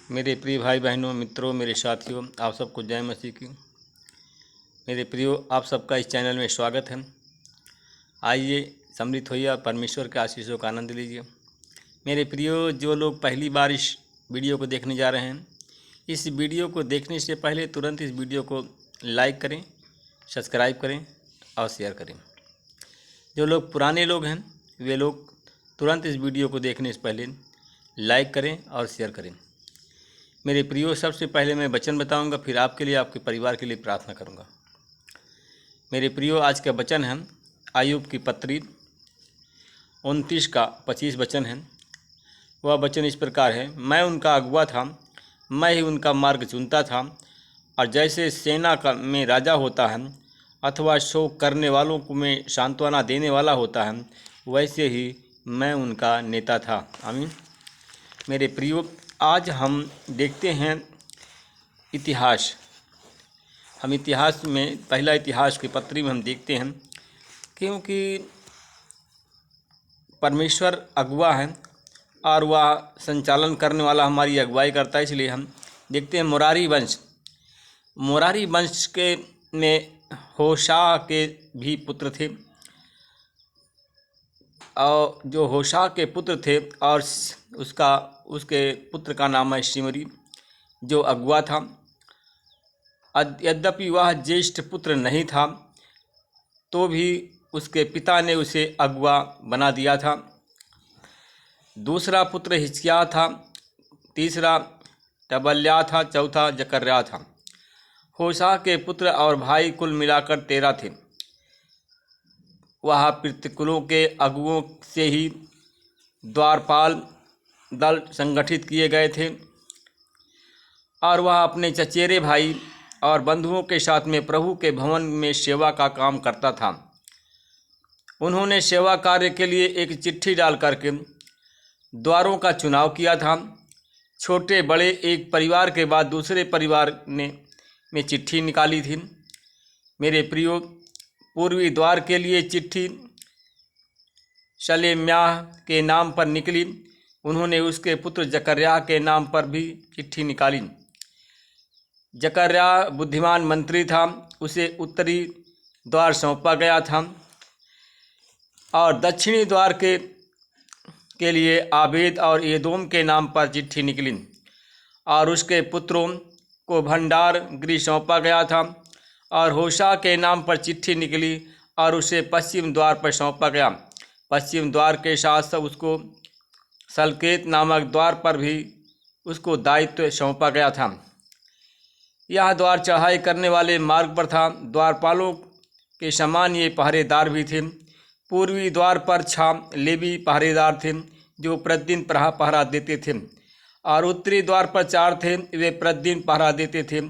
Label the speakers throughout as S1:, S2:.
S1: मेरे प्रिय भाई बहनों, मित्रों, मेरे साथियों, आप सबको जय मसीह की। मेरे प्रियो, आप सबका इस चैनल में स्वागत है। आइए सम्मिलित होइए, परमेश्वर के आशीषों का आनंद लीजिए। मेरे प्रियो, जो लोग पहली बार इस वीडियो को देखने जा रहे हैं, इस वीडियो को देखने से पहले तुरंत इस वीडियो को लाइक करें, सब्सक्राइब करें और शेयर करें। जो लोग पुराने लोग हैं, वे लोग तुरंत इस वीडियो को देखने से पहले लाइक करें और शेयर करें। मेरे प्रियो, सबसे पहले मैं वचन बताऊंगा, फिर आपके लिए, आपके परिवार के लिए प्रार्थना करूंगा। मेरे प्रियो, आज का वचन है आयुब की पत्री 29 का 25 वचन है। वह वचन इस प्रकार है, मैं उनका अगुआ था, मैं ही उनका मार्ग चुनता था, और जैसे सेना का में राजा होता है अथवा शोक करने वालों को में सांत्वना देने वाला होता है, वैसे ही मैं उनका नेता था। आमीन। मेरे प्रियो, आज हम देखते हैं इतिहास। हम इतिहास में पहला इतिहास की पत्री में हम देखते हैं, क्योंकि परमेश्वर अगुआ है और वह संचालन करने वाला हमारी अगुवाई करता है। इसलिए हम देखते हैं मोरारी वंश के में होशा के भी पुत्र थे, और जो होशा के पुत्र थे और उसके पुत्र का नाम है शिमरी, जो अगुआ था। यद्यपि वह ज्येष्ठ पुत्र नहीं था, तो भी उसके पिता ने उसे अगुआ बना दिया था। दूसरा पुत्र हिजकिय्याह था, तीसरा टबल्याह था, चौथा जकर्याह था। होशा के पुत्र और भाई कुल मिलाकर 13 थे। वह पितृकुलों के अगुओं से ही द्वारपाल दल संगठित किए गए थे, और वह अपने चचेरे भाई और बंधुओं के साथ में प्रभु के भवन में सेवा का काम करता था। उन्होंने सेवा कार्य के लिए एक चिट्ठी डाल करके द्वारों का चुनाव किया था। छोटे बड़े एक परिवार के बाद दूसरे परिवार में चिट्ठी निकाली थी। मेरे प्रियो, पूर्वी द्वार के लिए चिट्ठी शलेम्याह के नाम पर निकली। उन्होंने उसके पुत्र जकर्याह के नाम पर भी चिट्ठी निकाली। जकर्याह बुद्धिमान मंत्री था, उसे उत्तरी द्वार सौंपा गया था, और दक्षिणी द्वार के लिए आबेद और एदोम के नाम पर चिट्ठी निकली, और उसके पुत्रों को भंडार गृह सौंपा गया था। और होशा के नाम पर चिट्ठी निकली और उसे पश्चिम द्वार पर सौंपा गया। पश्चिम द्वार के साथ साथ उसको सलकेत नामक द्वार पर भी उसको दायित्व सौंपा गया था। यह द्वार चढ़ाई करने वाले मार्ग पर था। द्वारपालों के समान ये पहरेदार भी थे। पूर्वी द्वार पर 6 लेवी पहरेदार थे, जो प्रतिदिन पहरा देते थे, और उत्तरी द्वार पर 4 थे, वे प्रतिदिन पहरा देते थे।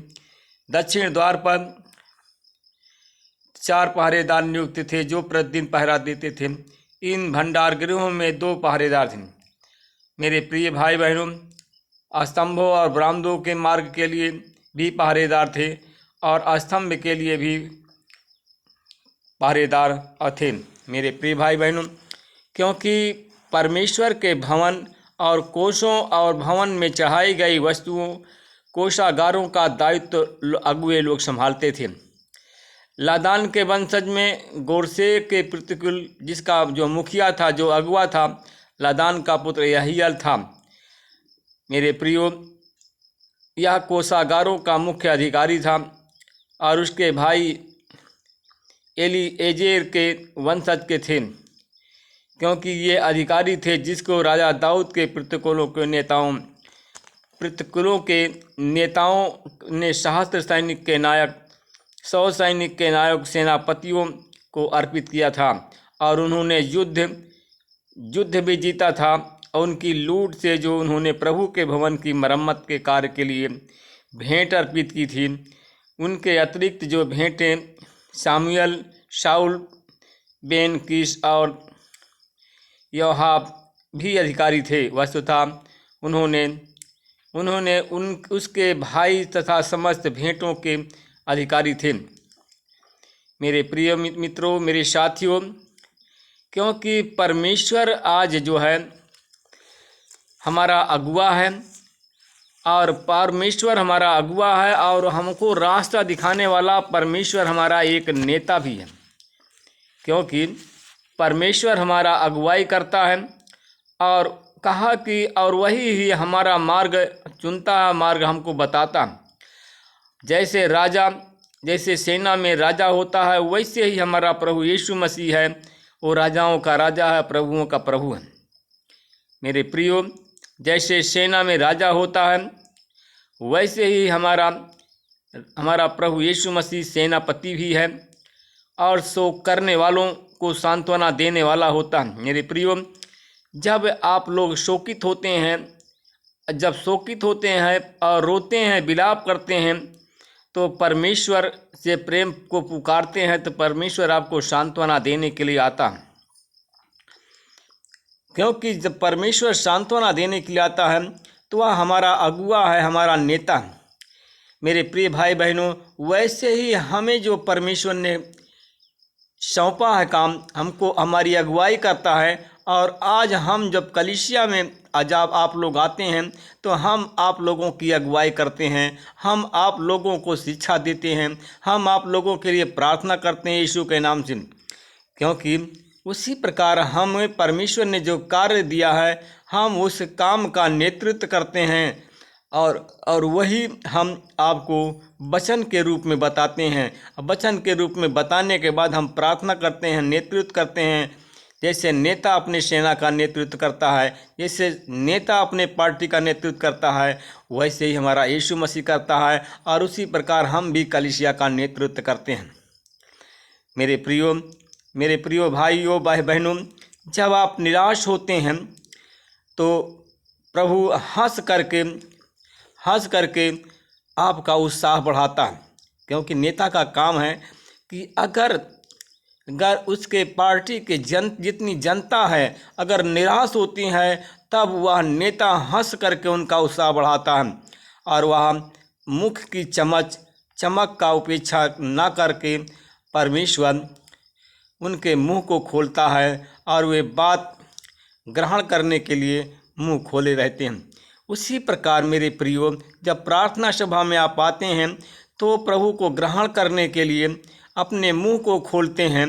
S1: दक्षिण द्वार पर 4 पहरेदार नियुक्त थे, जो प्रतिदिन पहरा देते थे। इन भंडार गृहों में 2 पहरेदार थे। मेरे प्रिय भाई बहनों, स्तंभों और बरामदों के मार्ग के लिए भी पहरेदार थे, और स्तंभ के लिए भी पहरेदार थे। मेरे प्रिय भाई बहनों, क्योंकि परमेश्वर के भवन और कोषों और भवन में चढ़ाई गई वस्तुओं, कोषागारों का दायित्व अगुए लोग संभालते थे। लादान के वंशज में गोरसे के प्रतिकुल, जिसका जो मुखिया था, जो अगुआ था, लादान का पुत्र यहीएल था। मेरे प्रियो, यह कोषागारों का मुख्य अधिकारी था, और उसके भाई एलीएजेर के वंशज के थे, क्योंकि ये अधिकारी थे जिसको राजा दाऊद के पितृकुलों के नेताओं ने सहस्त्र सैनिक के नायक, 100 सैनिक के नायक सेनापतियों को अर्पित किया था, और उन्होंने युद्ध भी जीता था। और उनकी लूट से जो उन्होंने प्रभु के भवन की मरम्मत के कार्य के लिए भेंट अर्पित की थी, उनके अतिरिक्त जो भेंटें सामुएल, शाऊल, बेन कीश और योआब भी अधिकारी थे। वस्तुतः उन्होंने उसके भाई तथा समस्त भेंटों के अधिकारी थे। मेरे प्रिय मित्रों, मेरे साथियों, क्योंकि परमेश्वर आज जो है हमारा अगुआ है, और परमेश्वर हमारा अगुआ है और हमको रास्ता दिखाने वाला परमेश्वर हमारा एक नेता भी है, क्योंकि परमेश्वर हमारा अगुवाई करता है और कहा कि और वही ही हमारा मार्ग चुनता है, मार्ग हमको बताता है। जैसे राजा, जैसे सेना में राजा होता है, वैसे ही हमारा प्रभु यीशु मसीह है, वो राजाओं का राजा है, प्रभुओं का प्रभु है। मेरे प्रियो, जैसे सेना में राजा होता है वैसे ही हमारा प्रभु यीशु मसीह सेनापति भी है और शोक करने वालों को सांत्वना देने वाला होता है। मेरे प्रियो, जब आप लोग शोकित होते हैं, जब शोकित होते हैं और रोते हैं, विलाप करते हैं, तो परमेश्वर से प्रेम को पुकारते हैं, तो परमेश्वर आपको सांत्वना देने के लिए आता है। क्योंकि जब परमेश्वर सांत्वना देने के लिए आता है तो वह हमारा अगुआ है, हमारा नेता है। मेरे प्रिय भाई बहनों, वैसे ही हमें जो परमेश्वर ने सौंपा है काम, हमको हमारी अगुवाई करता है। और आज हम जब कलीसिया में जब आप लोग आते हैं तो हम आप लोगों की अगुवाई करते हैं, हम आप लोगों को शिक्षा देते हैं, हम आप लोगों के लिए प्रार्थना करते हैं यीशु के नाम से, क्योंकि उसी प्रकार हमें परमेश्वर ने जो कार्य दिया है हम उस काम का नेतृत्व करते हैं और वही हम आपको वचन के रूप में बताते हैं। वचन के रूप में बताने के बाद हम प्रार्थना करते हैं, नेतृत्व करते हैं। जैसे नेता अपने सेना का नेतृत्व करता है, जैसे नेता अपने पार्टी का नेतृत्व करता है, वैसे ही हमारा यीशु मसीह करता है और उसी प्रकार हम भी कलीसिया का नेतृत्व करते हैं। मेरे प्रियो भाइयों बहनों, जब आप निराश होते हैं तो प्रभु हंस करके आपका उत्साह बढ़ाता है, क्योंकि नेता का काम है कि अगर उसके पार्टी के जितनी जनता है अगर निराश होती है, तब वह नेता हंस करके उनका उत्साह बढ़ाता है और वह मुख की चमक का उपेक्षा ना करके परमेश्वर उनके मुंह को खोलता है और वे बात ग्रहण करने के लिए मुंह खोले रहते हैं। उसी प्रकार मेरे प्रियो, जब प्रार्थना सभा में आप आते हैं तो प्रभु को ग्रहण करने के लिए अपने मुंह को खोलते हैं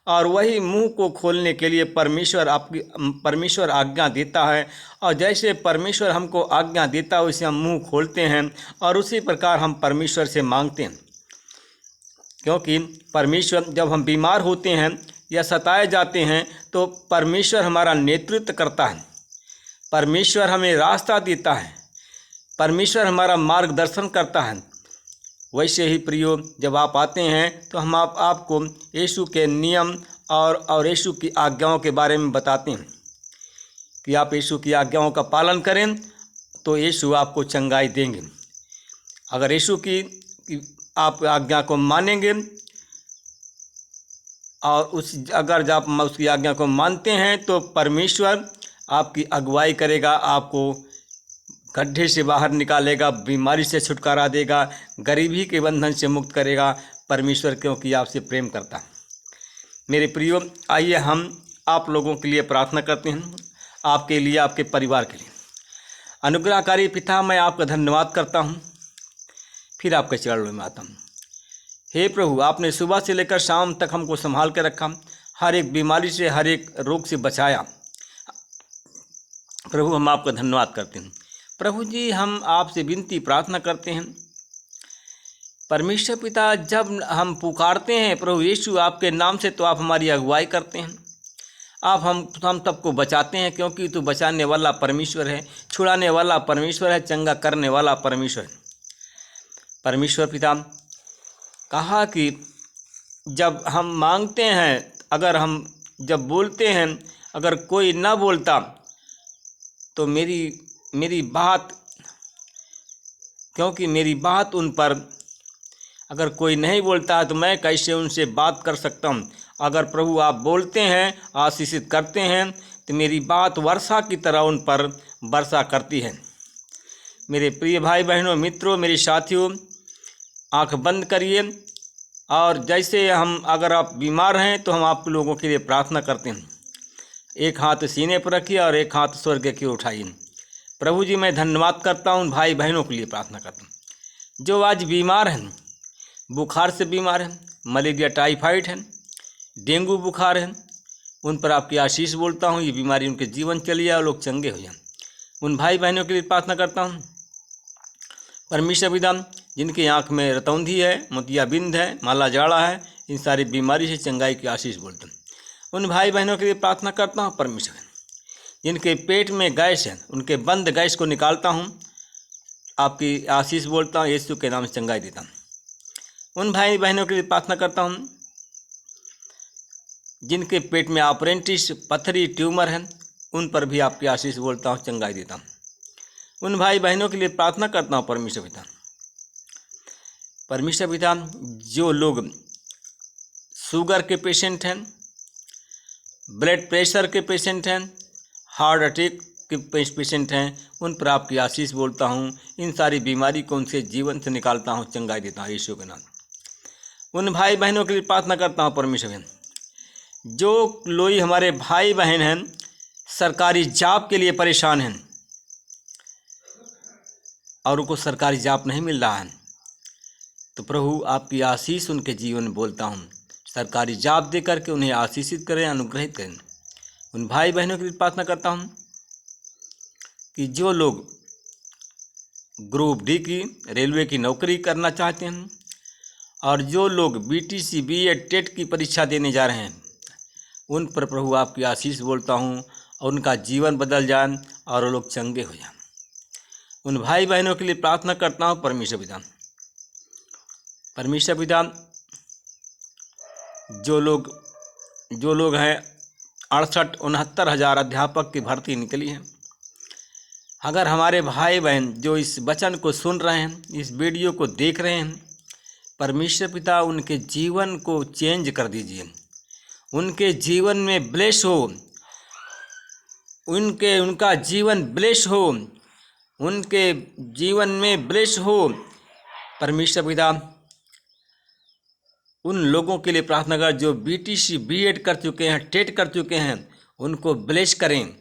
S1: और वही मुंह को खोलने के लिए परमेश्वर आज्ञा देता है। और जैसे परमेश्वर हमको आज्ञा देता है वैसे हम मुंह खोलते हैं और उसी प्रकार हम परमेश्वर से मांगते हैं, क्योंकि परमेश्वर जब हम बीमार होते हैं या सताए जाते हैं तो परमेश्वर हमारा नेतृत्व करता है, परमेश्वर हमें रास्ता देता है, परमेश्वर हमारा मार्गदर्शन करता है। वैसे ही प्रियो, जब आप आते हैं तो हम आपको यीशु के नियम और यीशु की आज्ञाओं के बारे में बताते हैं कि आप यीशु की आज्ञाओं का पालन करें तो यीशु आपको चंगाई देंगे। अगर यीशु की आप आज्ञा को मानेंगे और अगर जब आप उसकी आज्ञा को मानते हैं तो परमेश्वर आपकी अगुवाई करेगा, आपको गड्ढे से बाहर निकालेगा, बीमारी से छुटकारा देगा, गरीबी के बंधन से मुक्त करेगा परमेश्वर, क्योंकि आपसे प्रेम करता है। मेरे प्रियो, आइए हम आप लोगों के लिए प्रार्थना करते हैं, आपके लिए, आपके परिवार के लिए। अनुग्रहकारी पिता, मैं आपका धन्यवाद करता हूँ, फिर आपके चरणों में आता हूँ। हे प्रभु, आपने सुबह से लेकर शाम तक हमको संभाल के रखा, हर एक बीमारी से, हर एक रोग से बचाया। प्रभु, हम आपका धन्यवाद करते हैं। प्रभु जी, हम आपसे विनती प्रार्थना करते हैं, परमेश्वर पिता, जब हम पुकारते हैं प्रभु यीशु आपके नाम से, तो आप हमारी अगुवाई करते हैं, आप हम सबको बचाते हैं, क्योंकि तू बचाने वाला परमेश्वर है, छुड़ाने वाला परमेश्वर है, चंगा करने वाला परमेश्वर है। परमेश्वर पिता, कहा कि जब हम मांगते हैं, अगर हम जब बोलते हैं, अगर कोई ना बोलता तो मेरी बात, क्योंकि मेरी बात उन पर, अगर कोई नहीं बोलता है तो मैं कैसे उनसे बात कर सकता हूँ। अगर प्रभु आप बोलते हैं, आशीषित करते हैं, तो मेरी बात वर्षा की तरह उन पर वर्षा करती है। मेरे प्रिय भाई बहनों, मित्रों, मेरे साथियों, आंख बंद करिए और जैसे हम, अगर आप बीमार हैं तो हम आप लोगों के लिए प्रार्थना करते हैं। एक हाथ सीने पर रखिए और एक हाथ स्वर्ग की ओर उठाइए। प्रभु जी मैं धन्यवाद करता हूँ उन भाई बहनों के लिए प्रार्थना करता हूँ जो आज बीमार हैं, बुखार से बीमार हैं, मलेरिया टाइफाइड है, डेंगू बुखार है, उन पर आपकी आशीष बोलता हूँ, ये बीमारी उनके जीवन चली जाए और लोग चंगे हो जाएं। उन भाई बहनों के लिए प्रार्थना करता हूँ परमेश्वर पिता जिनकी आँख में रतौंधी है, मोतियाबिंद है, माला जाड़ा है, इन सारी बीमारी से चंगाई की आशीष बोलता हूँ। उन भाई बहनों के लिए प्रार्थना करता हूँ परमेश्वर जिनके पेट में गैस है, उनके बंद गैस को निकालता हूँ, आपकी आशीष बोलता हूँ, यीशु के नाम से चंगाई देता हूँ। उन भाई बहनों के लिए प्रार्थना करता हूँ जिनके पेट में अपेंडिक्स, पथरी, ट्यूमर है, उन पर भी आपकी आशीष बोलता हूँ, चंगाई देता हूँ। उन भाई बहनों के लिए प्रार्थना करता हूँ परमेश्वर पिता जो लोग शुगर के पेशेंट हैं, ब्लड प्रेशर के पेशेंट हैं, हार्ट अटैक के पेशेंट हैं, उन पर आपकी आशीष बोलता हूँ, इन सारी बीमारी को उनसे जीवन से निकालता हूँ, चंगाई देता हूँ यीशु के नाम। उन भाई बहनों के लिए प्रार्थना करता हूँ परमेश्वर जो लोग हमारे भाई बहन हैं सरकारी जॉब के लिए परेशान हैं और उनको सरकारी जॉब नहीं मिल रहा है, तो प्रभु आपकी आशीष उनके जीवन में बोलता हूँ, सरकारी जॉब दे करके उन्हें आशीषित करें, अनुग्रहित करें। उन भाई बहनों के लिए प्रार्थना करता हूँ कि जो लोग ग्रुप डी की रेलवे की नौकरी करना चाहते हैं और जो लोग BTC B.Ed टेट की परीक्षा देने जा रहे हैं, उन पर प्रभु आपकी आशीष बोलता हूँ और उनका जीवन बदल जाए और वो लोग चंगे हो जाएं। उन भाई बहनों के लिए प्रार्थना करता हूँ परमेश्वर पिता जो लोग हैं 68-69 हज़ार अध्यापक की भर्ती निकली है। अगर हमारे भाई बहन जो इस वचन को सुन रहे हैं, इस वीडियो को देख रहे हैं, परमेश्वर पिता उनके जीवन को चेंज कर दीजिए, उनके जीवन में ब्लेस हो, उनका जीवन ब्लेस हो, उनके जीवन में ब्लेस हो। परमेश्वर पिता उन लोगों के लिए प्रार्थना कर जो BTC B.Ed कर चुके हैं, टेट कर चुके हैं, उनको ब्लेस करें,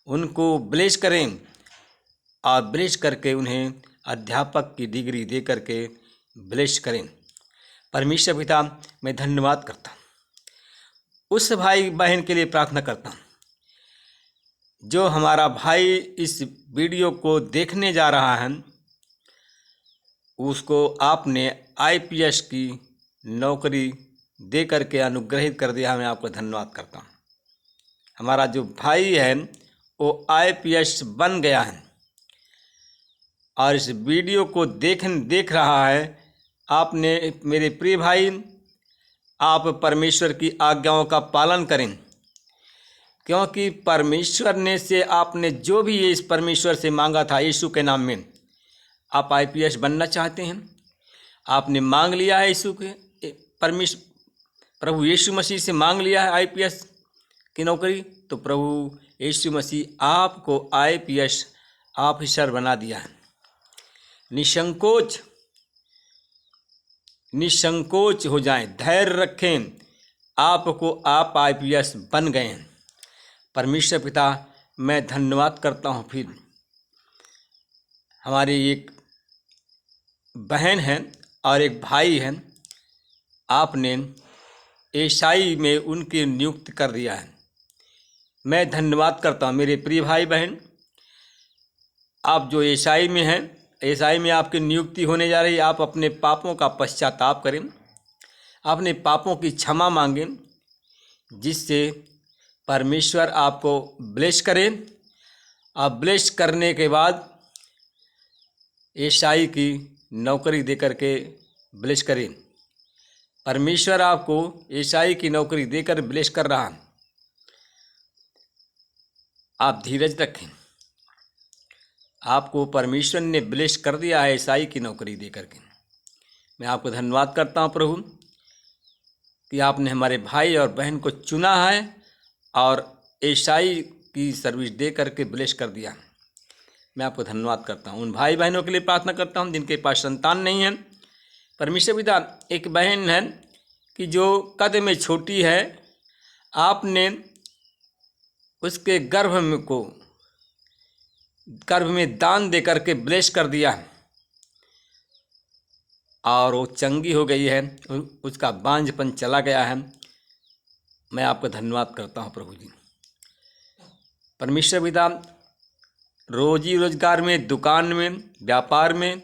S1: उनको ब्लेस करें और ब्लेस करके उन्हें अध्यापक की डिग्री दे करके ब्लेस करें। परमेश्वर पिता मैं धन्यवाद करता हूँ। उस भाई बहन के लिए प्रार्थना करता हूँ जो हमारा भाई इस वीडियो को देखने जा रहा है, उसको आपने IPS की नौकरी दे करके अनुग्रहित कर दिया। मैं आपको धन्यवाद करता हूँ। हमारा जो भाई है वो IPS बन गया है और इस वीडियो को देख रहा है। आपने मेरे प्रिय भाई, आप परमेश्वर की आज्ञाओं का पालन करें, क्योंकि परमेश्वर ने से आपने जो भी ये इस परमेश्वर से मांगा था यीशु के नाम में, आप IPS बनना चाहते हैं, आपने मांग लिया है यीशु के प्रभु यीशु मसीह से मांग लिया है IPS की नौकरी, तो प्रभु यीशु मसीह आपको IPS ऑफिसर बना दिया है। निसंकोच हो जाएं, धैर्य रखें, आप IPS बन गए हैं। परमेश्वर पिता मैं धन्यवाद करता हूँ। फिर हमारी एक बहन है और एक भाई है, आपने एसाई में उनकी नियुक्ति कर दिया है। मैं धन्यवाद करता हूँ मेरे प्रिय भाई बहन, आप जो एसाई में हैं, एसाई में आपकी नियुक्ति होने जा रही है। आप अपने पापों का पश्चाताप करें, अपने पापों की क्षमा मांगें, जिससे परमेश्वर आपको ब्लेस करें। आप ब्लेस करने के बाद एसाई की नौकरी दे करके ब्लेस करें। परमेश्वर आपको एसाई की नौकरी देकर ब्लेस कर रहा है। आप धीरज रखें, आपको परमेश्वर ने ब्लेस कर दिया है एसाई की नौकरी दे करके। मैं आपको धन्यवाद करता हूँ प्रभु कि आपने हमारे भाई और बहन को चुना है और एसाई की सर्विस दे करके ब्लेस कर दिया। मैं आपको धन्यवाद करता हूँ। उन भाई बहनों के लिए प्रार्थना करता हूँ जिनके पास संतान नहीं है। परमेश्वर पिता एक बहन है कि जो कद में छोटी है, आपने उसके गर्भ में को गर्भ में दान दे करके ब्लेस कर दिया है और वो चंगी हो गई है, उसका बांझपन चला गया है। मैं आपका धन्यवाद करता हूँ प्रभु जी। परमेश्वर पिता, रोजी रोजगार में, दुकान में, व्यापार में,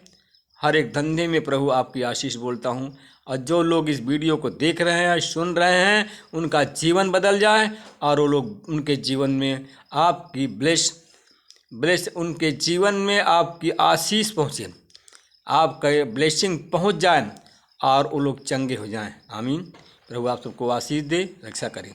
S1: हर एक धंधे में प्रभु आपकी आशीष बोलता हूँ। और जो लोग इस वीडियो को देख रहे हैं, सुन रहे हैं, उनका जीवन बदल जाए और वो लोग, उनके जीवन में आपकी ब्लेस उनके जीवन में आपकी आशीष पहुँचे, आपका ब्लेसिंग पहुँच जाए और वो लोग चंगे हो जाएं। आमीन। प्रभु आप सबको आशीष दे, रक्षा करें।